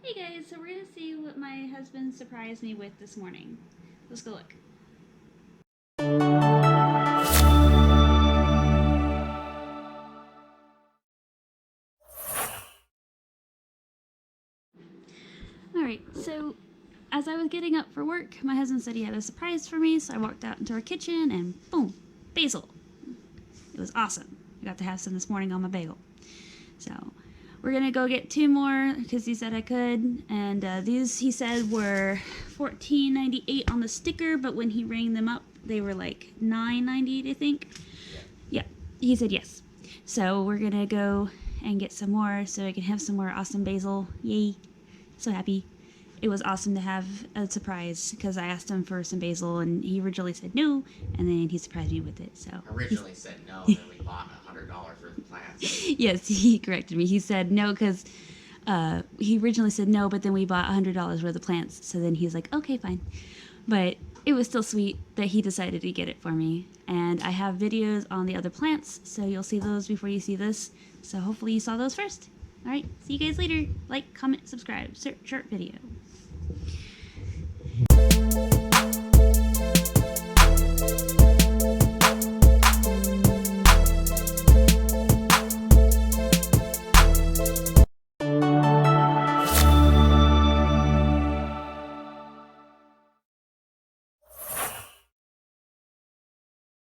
Hey guys, so we're gonna see what my husband surprised me with this morning. Let's go look. Alright, so as I was getting up for work, my husband said he had a surprise for me, so I walked out into our kitchen and boom, basil. It was awesome. I got to have some this morning on my bagel. So we're gonna go get two more because he said I could, and these he said were $14.98 on the sticker, but when he rang them up, they were like $9.98, I think. Yeah, he said yes. So we're gonna go and get some more so I can have some more awesome basil. Yay! So happy. It was awesome to have a surprise because I asked him for some basil and he originally said no, and then he surprised me with it. So originally said no, then we bought $100 worth of plants. yes, he corrected me. He said no because he originally said no, but then we bought $100 worth of plants. So then he's like, okay, fine. But it was still sweet that he decided to get it for me. And I have videos on the other plants, so you'll see those before you see this. So hopefully you saw those first. All right, see you guys later. Like, comment, subscribe. Short video.